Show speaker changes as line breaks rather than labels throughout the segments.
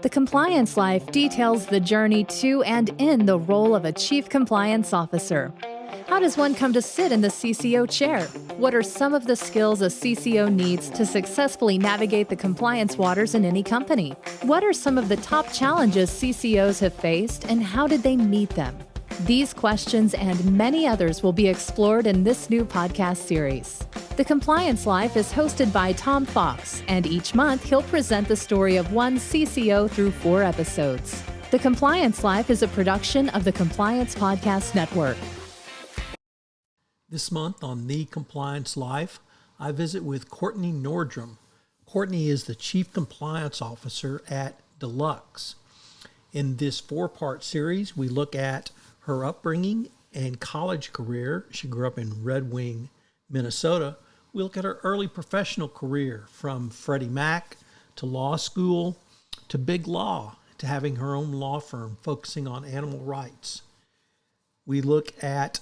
The Compliance Life details the journey to and in the role of a Chief Compliance Officer. How does one come to sit in the CCO chair? What are some of the skills a CCO needs to successfully navigate the compliance waters in any company? What are some of the top challenges CCOs have faced, and how did they meet them? These questions and many others will be explored in this new podcast series. The Compliance Life is hosted by Tom Fox, and each month he'll present the story of one CCO through 4 episodes. The Compliance Life is a production of the Compliance Podcast Network.
This month on The Compliance Life, I visit with Kortney Nordrum. Kortney is the Chief Compliance Officer at Deluxe. In this 4-part series, we look at her upbringing and college career. She grew up in Red Wing, Minnesota. We look at her early professional career, from Freddie Mac to law school to big law to having her own law firm focusing on animal rights. We look at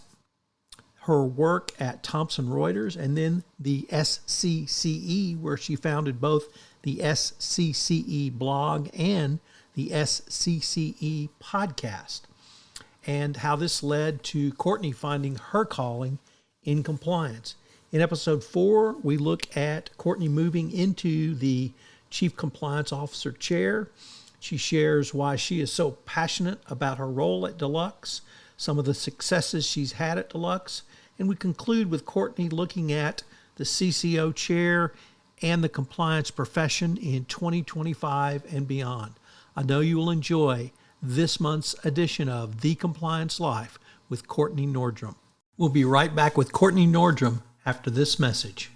her work at Thomson Reuters and then the SCCE, where she founded both the SCCE blog and the SCCE podcast, and how this led to Kortney finding her calling in compliance. In episode 4, we look at Kortney moving into the Chief Compliance Officer chair. She shares why she is so passionate about her role at Deluxe, some of the successes she's had at Deluxe, and we conclude with Kortney looking at the CCO chair and the compliance profession in 2025 and beyond. I know you will enjoy this month's edition of The Compliance Life with Kortney Nordrum. We'll be right back with Kortney Nordrum after this message.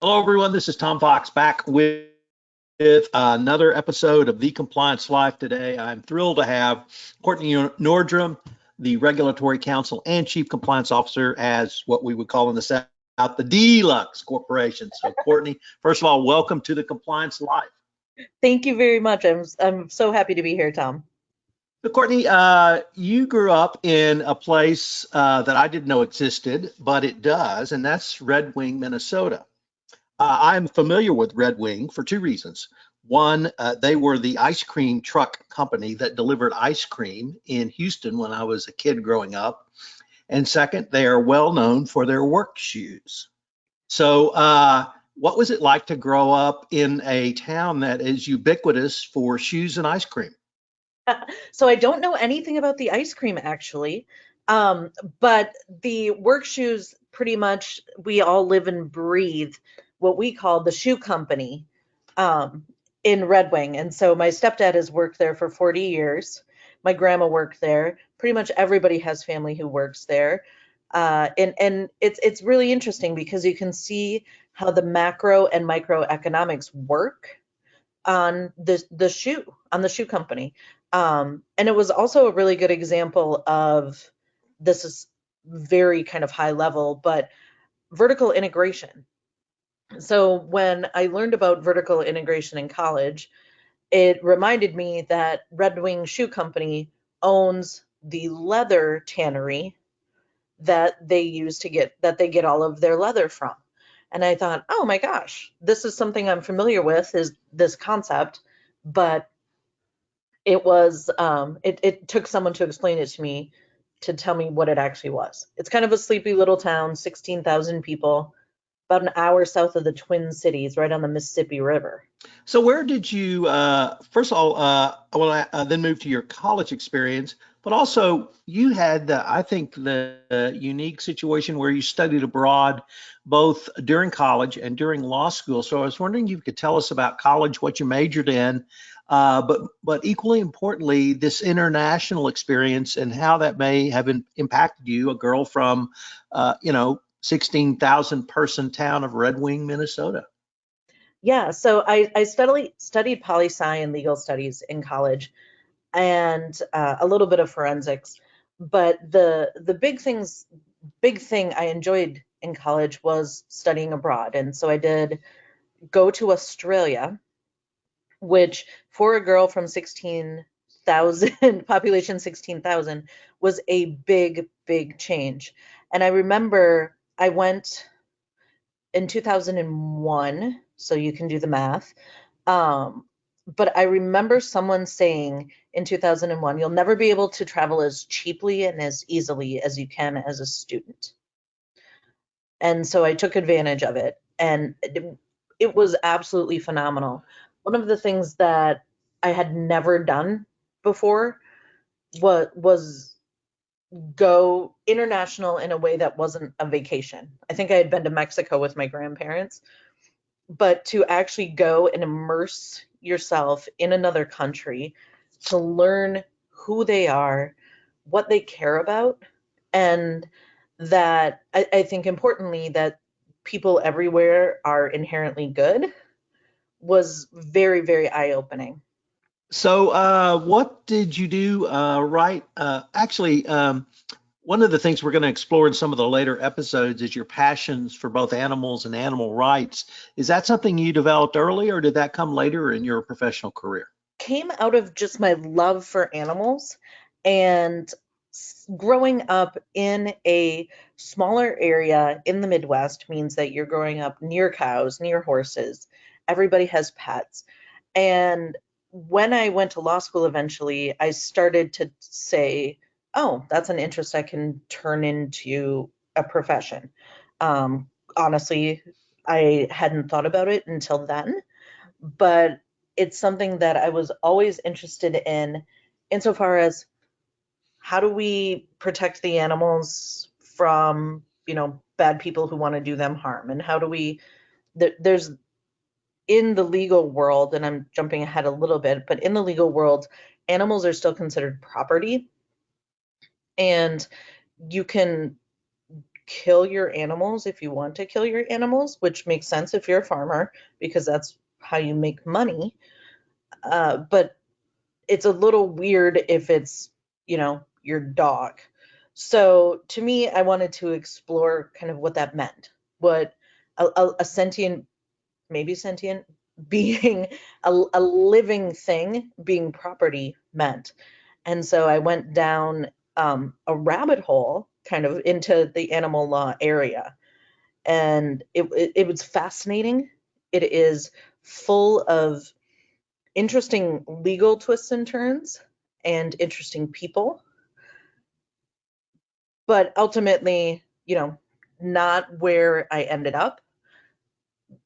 Hello, everyone. This is Tom Fox back with another episode of The Compliance Life today. I'm thrilled to have Kortney Nordrum, the Regulatory Counsel and Chief Compliance Officer, as what we would call in the South, the Deluxe Corporation. So, Kortney, first of all, welcome to The Compliance Life.
Thank you very much. I'm so happy to be here, Tom.
So, Kortney, you grew up in a place that I didn't know existed, but it does, and that's Red Wing, Minnesota. I'm familiar with Red Wing for 2 reasons. One, they were the ice cream truck company that delivered ice cream in Houston when I was a kid growing up. And second, they are well known for their work shoes. So what was it like to grow up in a town that is ubiquitous for shoes and ice cream?
So I don't know anything about the ice cream, actually, but the work shoes, pretty much we all live and breathe what we call the shoe company in Red Wing. And so my stepdad has worked there for 40 years. My grandma worked there. Pretty much everybody has family who works there. And it's really interesting because you can see how the macro and microeconomics work on the shoe company. And it was also a really good example of, this is very kind of high level, but vertical integration. So when I learned about vertical integration in college, it reminded me that Red Wing Shoe Company owns the leather tannery that they get all of their leather from. And I thought, oh my gosh, this is something I'm familiar with, is this concept, but it was, it took someone to explain it to me, to tell me what it actually was. It's kind of a sleepy little town, 16,000 people, about an hour south of the Twin Cities, right on the Mississippi River.
So where did you, first of all, I want to then move to your college experience, but also you had, I think, the unique situation where you studied abroad, both during college and during law school. So I was wondering if you could tell us about college, what you majored in, but equally importantly, this international experience and how that may have impacted you, a girl from, 16,000 person town of Red Wing, Minnesota.
Yeah, so I studied poli-sci and legal studies in college, and a little bit of forensics. But the big thing I enjoyed in college was studying abroad, and so I did go to Australia, which for a girl from 16,000, population 16,000, was a big, big change. And I remember I went in 2001, so you can do the math. But I remember someone saying in 2001, you'll never be able to travel as cheaply and as easily as you can as a student. And so I took advantage of it, and it was absolutely phenomenal. One of the things that I had never done before was go international in a way that wasn't a vacation. I think I had been to Mexico with my grandparents, but to actually go and immerse yourself in another country to learn who they are, what they care about, and that I think importantly that people everywhere are inherently good was very, very eye-opening.
So, what did you do right? Actually, one of the things we're going to explore in some of the later episodes is your passions for both animals and animal rights. Is that something you developed early, or did that come later in your professional career?
Came out of just my love for animals and growing up in a smaller area in the Midwest means that you're growing up near cows, near horses. Everybody has pets. And when I went to law school eventually, I started to say, oh, that's an interest I can turn into a profession. Honestly, I hadn't thought about it until then, but it's something that I was always interested in insofar as how do we protect the animals from, bad people who want to do them harm? And how do we, there's in the legal world, and I'm jumping ahead a little bit, but in the legal world, animals are still considered property. And you can kill your animals if you want to kill your animals, which makes sense if you're a farmer, because that's how you make money. But it's a little weird if it's, your dog. So to me, I wanted to explore kind of what that meant, what a sentient, maybe sentient being, a living thing being property meant. And so I went down a rabbit hole kind of into the animal law area. And it was fascinating. It is full of interesting legal twists and turns and interesting people, but ultimately, not where I ended up.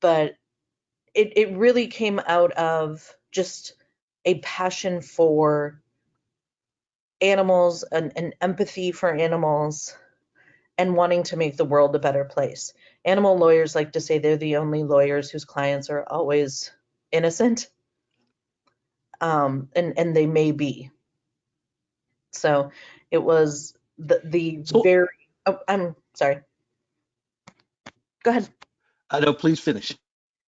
But it really came out of just a passion for animals and empathy for animals and wanting to make the world a better place. Animal lawyers like to say they're the only lawyers whose clients are always innocent, and they may be. So it was the
So,
very, oh, I'm sorry. Go ahead.
I know, please finish.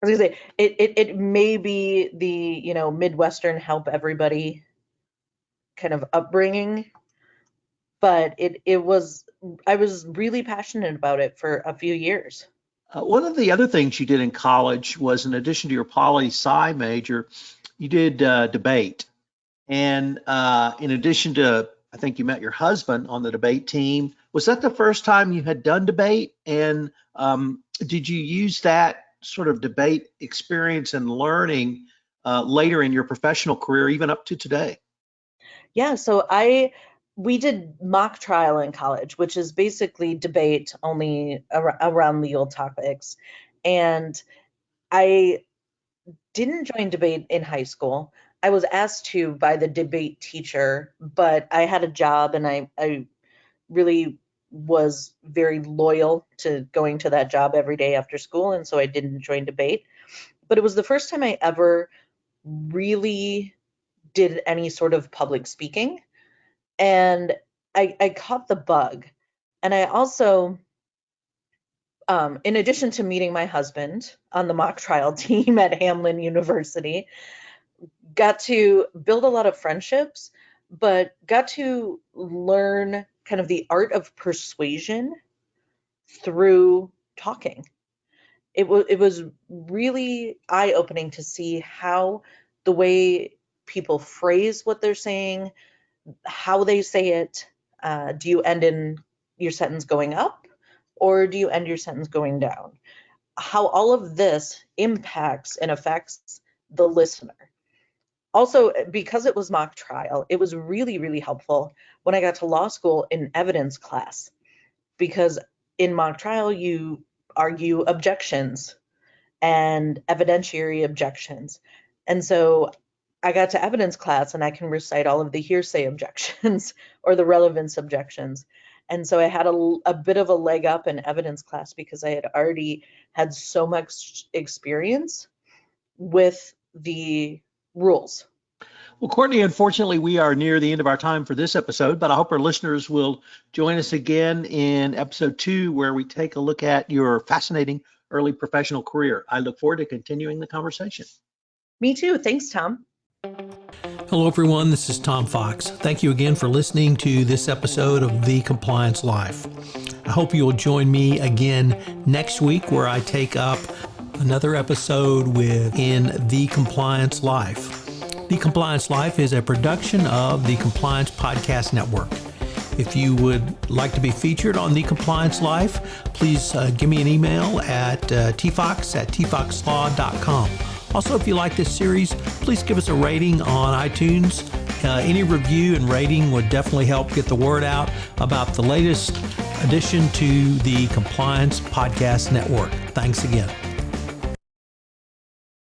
I was gonna say it may be the, Midwestern help everybody kind of upbringing, but it was, I was really passionate about it for a few years.
One of the other things you did in college was, in addition to your poli-sci major, you did debate. And in addition to, I think you met your husband on the debate team. Was that the first time you had done debate? And did you use that sort of debate experience and learning later in your professional career, even up to today?
Yeah, so we did mock trial in college, which is basically debate only around legal topics. And I didn't join debate in high school. I was asked to by the debate teacher, but I had a job and I really was very loyal to going to that job every day after school. And so I didn't join debate. But it was the first time I ever really did any sort of public speaking. And I caught the bug. And I also, in addition to meeting my husband on the mock trial team at Hamlin University, got to build a lot of friendships, but got to learn kind of the art of persuasion through talking. it was really eye-opening to see how the way people phrase what they're saying, how they say it. Do you end in your sentence going up, or do you end your sentence going down? How all of this impacts and affects the listener. Also, because it was mock trial, it was really, really helpful when I got to law school in evidence class, because in mock trial, you argue objections and evidentiary objections. And so I got to evidence class and I can recite all of the hearsay objections or the relevance objections. And so I had a bit of a leg up in evidence class because I had already had so much experience with the rules.
Well, Kortney, unfortunately, we are near the end of our time for this episode, but I hope our listeners will join us again in episode 2, where we take a look at your fascinating early professional career. I look forward to continuing the conversation.
Me too. Thanks, Tom.
Hello, everyone. This is Tom Fox. Thank you again for listening to this episode of The Compliance Life. I hope you will join me again next week, where I take up another episode within The Compliance Life. The Compliance Life is a production of the Compliance Podcast Network. If you would like to be featured on The Compliance Life, please give me an email at tfox@tfoxlaw.com. Also, if you like this series, please give us a rating on iTunes. Any review and rating would definitely help get the word out about the latest addition to the Compliance Podcast Network. Thanks again.